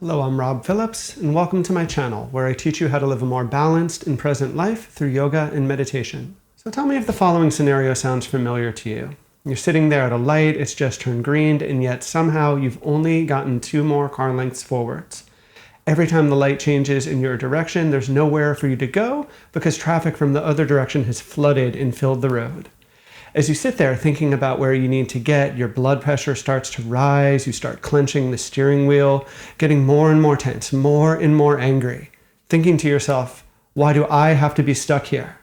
Hello, I'm Rob Phillips, and welcome to my channel, where I teach you how to live a more balanced and present life through yoga and meditation. So tell me if the following scenario sounds familiar to you. You're sitting there at a light, it's just turned green, and yet somehow you've only gotten 2 more car lengths forwards. Every time the light changes in your direction, there's nowhere for you to go because traffic from the other direction has flooded and filled the road. As you sit there thinking about where you need to get, your blood pressure starts to rise, you start clenching the steering wheel, getting more and more tense, more and more angry, thinking to yourself, why do I have to be stuck here?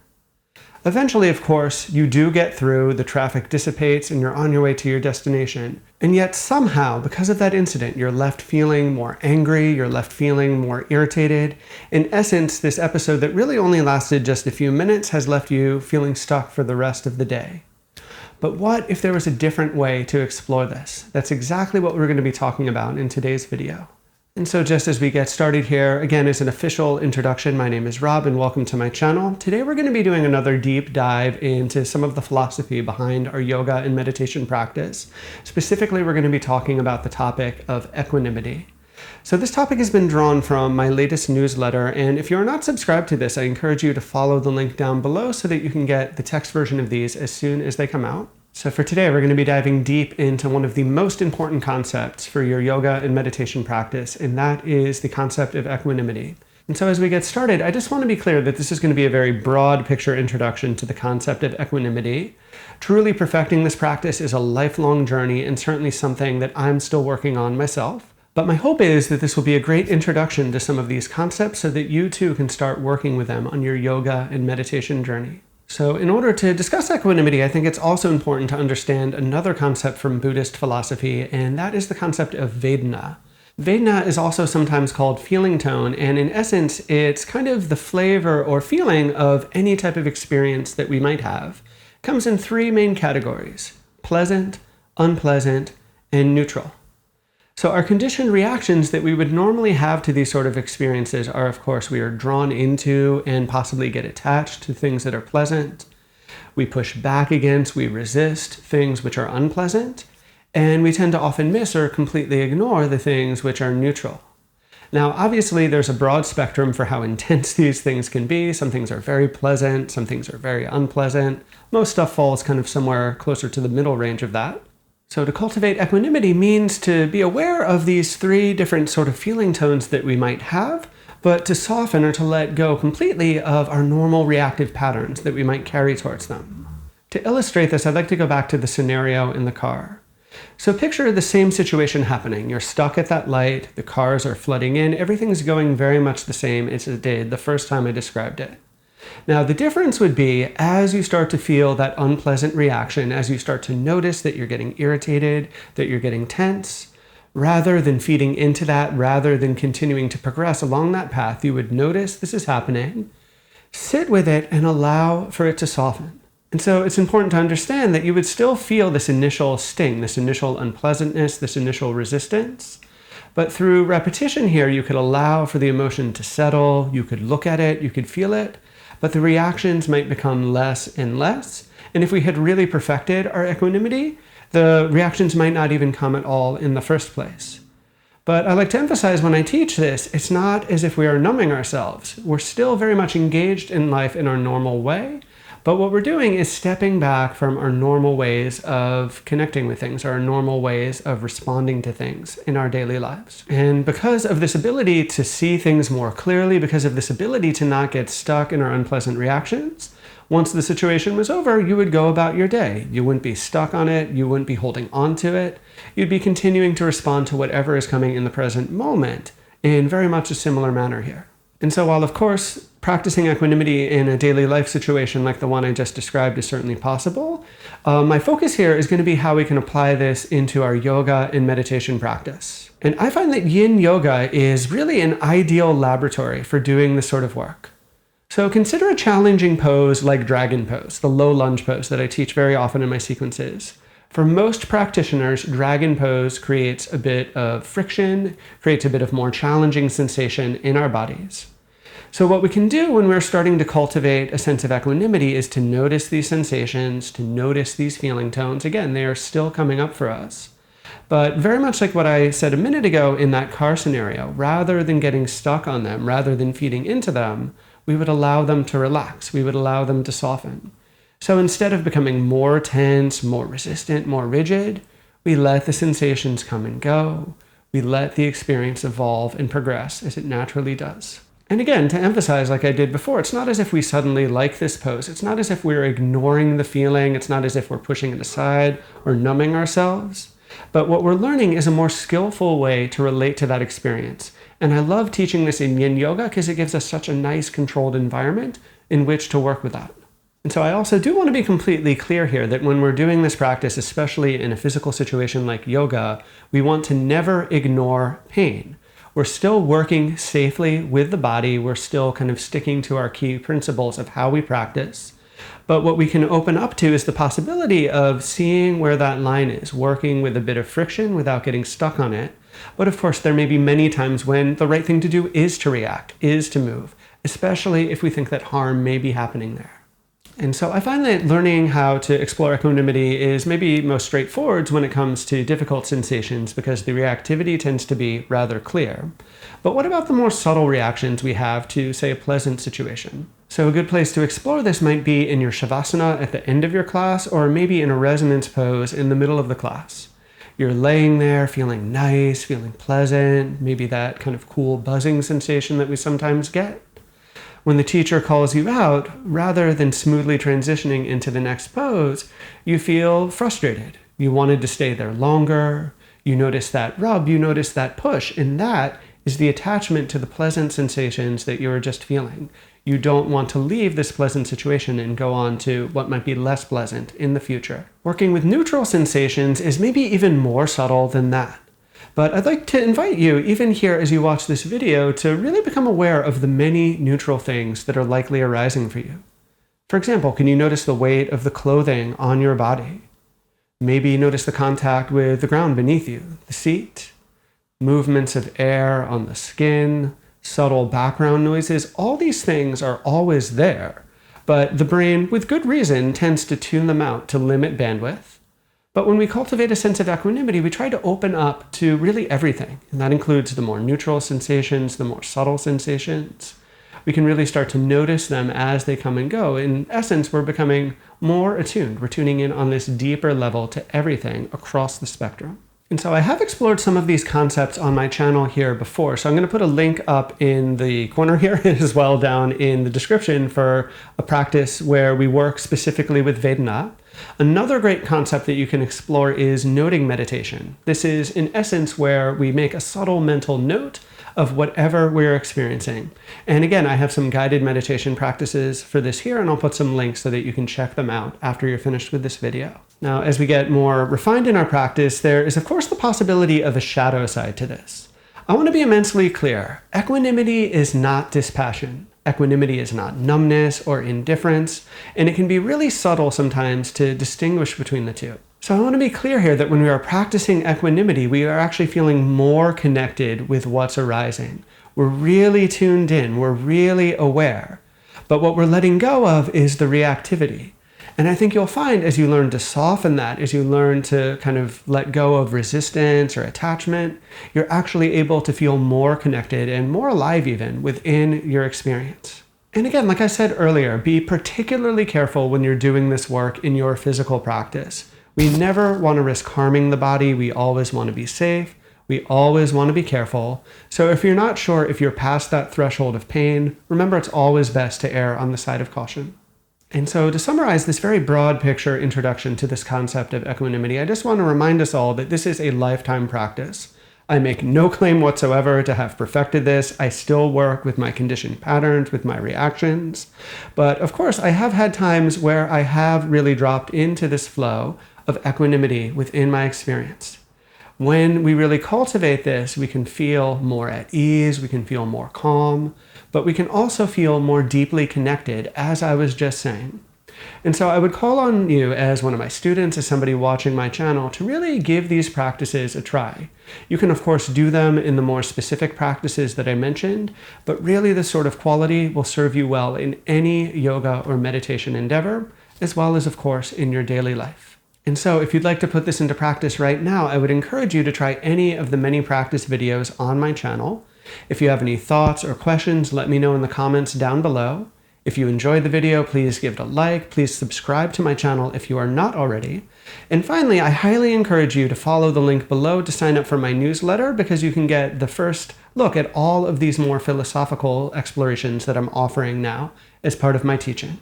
Eventually, of course, you do get through, the traffic dissipates, and you're on your way to your destination. And yet somehow, because of that incident, you're left feeling more angry, you're left feeling more irritated. In essence, this episode that really only lasted just a few minutes has left you feeling stuck for the rest of the day. But what if there was a different way to explore this? That's exactly what we're going to be talking about in today's video. And so just as we get started here, again, as an official introduction, my name is Rob and welcome to my channel. Today we're going to be doing another deep dive into some of the philosophy behind our yoga and meditation practice. Specifically, we're going to be talking about the topic of equanimity. So this topic has been drawn from my latest newsletter, and if you're not subscribed to this, I encourage you to follow the link down below so that you can get the text version of these as soon as they come out. So for today, we're going to be diving deep into one of the most important concepts for your yoga and meditation practice, and that is the concept of equanimity. And so as we get started, I just want to be clear that this is going to be a very broad picture introduction to the concept of equanimity. Truly perfecting this practice is a lifelong journey and certainly something that I'm still working on myself. But my hope is that this will be a great introduction to some of these concepts so that you too can start working with them on your yoga and meditation journey. So in order to discuss equanimity, I think it's also important to understand another concept from Buddhist philosophy, and that is the concept of Vedna. Vedna is also sometimes called feeling tone, and in essence, it's kind of the flavor or feeling of any type of experience that we might have. It comes in 3 main categories: pleasant, unpleasant, and neutral. So our conditioned reactions that we would normally have to these sort of experiences are, of course, we are drawn into and possibly get attached to things that are pleasant. We push back against, we resist things which are unpleasant, and we tend to often miss or completely ignore the things which are neutral. Now, obviously, there's a broad spectrum for how intense these things can be. Some things are very pleasant, some things are very unpleasant. Most stuff falls kind of somewhere closer to the middle range of that. So to cultivate equanimity means to be aware of these 3 different sort of feeling tones that we might have, but to soften or to let go completely of our normal reactive patterns that we might carry towards them. To illustrate this, I'd like to go back to the scenario in the car. So picture the same situation happening. You're stuck at that light, the cars are flooding in, everything's going very much the same as it did the first time I described it. Now, the difference would be as you start to feel that unpleasant reaction, as you start to notice that you're getting irritated, that you're getting tense, rather than feeding into that, rather than continuing to progress along that path, you would notice this is happening, sit with it, and allow for it to soften. And so it's important to understand that you would still feel this initial sting, this initial unpleasantness, this initial resistance. But through repetition here, you could allow for the emotion to settle, you could look at it, you could feel it, but the reactions might become less and less. And if we had really perfected our equanimity, the reactions might not even come at all in the first place. But I like to emphasize when I teach this, it's not as if we are numbing ourselves. We're still very much engaged in life in our normal way. But what we're doing is stepping back from our normal ways of connecting with things, our normal ways of responding to things in our daily lives. And because of this ability to see things more clearly, because of this ability to not get stuck in our unpleasant reactions, once the situation was over, you would go about your day. You wouldn't be stuck on it. You wouldn't be holding on to it. You'd be continuing to respond to whatever is coming in the present moment in very much a similar manner here. And so while, of course, practicing equanimity in a daily life situation like the one I just described is certainly possible, my focus here is going to be how we can apply this into our yoga and meditation practice. And I find that yin yoga is really an ideal laboratory for doing this sort of work. So consider a challenging pose like dragon pose, the low lunge pose that I teach very often in my sequences. For most practitioners, dragon pose creates a bit of friction, creates a bit of more challenging sensation in our bodies. So what we can do when we're starting to cultivate a sense of equanimity is to notice these sensations, to notice these feeling tones. Again, they are still coming up for us. But very much like what I said a minute ago in that car scenario, rather than getting stuck on them, rather than feeding into them, we would allow them to relax. We would allow them to soften. So instead of becoming more tense, more resistant, more rigid, we let the sensations come and go. We let the experience evolve and progress as it naturally does. And again, to emphasize, like I did before, it's not as if we suddenly like this pose. It's not as if we're ignoring the feeling. It's not as if we're pushing it aside or numbing ourselves. But what we're learning is a more skillful way to relate to that experience. And I love teaching this in yin yoga because it gives us such a nice controlled environment in which to work with that. And so I also do want to be completely clear here that when we're doing this practice, especially in a physical situation like yoga, we want to never ignore pain. We're still working safely with the body. We're still kind of sticking to our key principles of how we practice. But what we can open up to is the possibility of seeing where that line is, working with a bit of friction without getting stuck on it. But of course, there may be many times when the right thing to do is to react, is to move, especially if we think that harm may be happening there. And so I find that learning how to explore equanimity is maybe most straightforward when it comes to difficult sensations because the reactivity tends to be rather clear. But what about the more subtle reactions we have to, say, a pleasant situation? So a good place to explore this might be in your shavasana at the end of your class, or maybe in a resonance pose in the middle of the class. You're laying there feeling nice, feeling pleasant, maybe that kind of cool buzzing sensation that we sometimes get. When the teacher calls you out, rather than smoothly transitioning into the next pose, you feel frustrated. You wanted to stay there longer. You notice that rub, you notice that push, and that is the attachment to the pleasant sensations that you were just feeling. You don't want to leave this pleasant situation and go on to what might be less pleasant in the future. Working with neutral sensations is maybe even more subtle than that. But I'd like to invite you, even here as you watch this video, to really become aware of the many neutral things that are likely arising for you. For example, can you notice the weight of the clothing on your body? Maybe notice the contact with the ground beneath you, the seat, movements of air on the skin, subtle background noises. All these things are always there, but the brain, with good reason, tends to tune them out to limit bandwidth. But when we cultivate a sense of equanimity, we try to open up to really everything. And that includes the more neutral sensations, the more subtle sensations. We can really start to notice them as they come and go. In essence, we're becoming more attuned. We're tuning in on this deeper level to everything across the spectrum. And so I have explored some of these concepts on my channel here before. So I'm going to put a link up in the corner here as well down in the description for a practice where we work specifically with Vedna. Another great concept that you can explore is noting meditation. This is in essence where we make a subtle mental note of whatever we're experiencing. And again, I have some guided meditation practices for this here, and I'll put some links so that you can check them out after you're finished with this video. Now, as we get more refined in our practice, there is of course the possibility of a shadow side to this. I want to be immensely clear. Equanimity is not dispassion. Equanimity is not numbness or indifference, and it can be really subtle sometimes to distinguish between the two. So I want to be clear here that when we are practicing equanimity, we are actually feeling more connected with what's arising. We're really tuned in, we're really aware. But what we're letting go of is the reactivity. And I think you'll find as you learn to soften that, as you learn to kind of let go of resistance or attachment, you're actually able to feel more connected and more alive even within your experience. And again, like I said earlier, be particularly careful when you're doing this work in your physical practice. We never want to risk harming the body. We always want to be safe. We always want to be careful. So if you're not sure if you're past that threshold of pain, remember it's always best to err on the side of caution. And so to summarize this very broad picture introduction to this concept of equanimity, I just want to remind us all that this is a lifetime practice. I make no claim whatsoever to have perfected this. I still work with my conditioned patterns, with my reactions. But of course, I have had times where I have really dropped into this flow of equanimity within my experience. When we really cultivate this, we can feel more at ease, we can feel more calm, but we can also feel more deeply connected, as I was just saying. And so I would call on you as one of my students, as somebody watching my channel, to really give these practices a try. You can, of course, do them in the more specific practices that I mentioned, but really this sort of quality will serve you well in any yoga or meditation endeavor, as well as, of course, in your daily life. And so if you'd like to put this into practice right now, I would encourage you to try any of the many practice videos on my channel. If you have any thoughts or questions, let me know in the comments down below. If you enjoyed the video, please give it a like. Please subscribe to my channel if you are not already. And finally, I highly encourage you to follow the link below to sign up for my newsletter, because you can get the first look at all of these more philosophical explorations that I'm offering now as part of my teaching.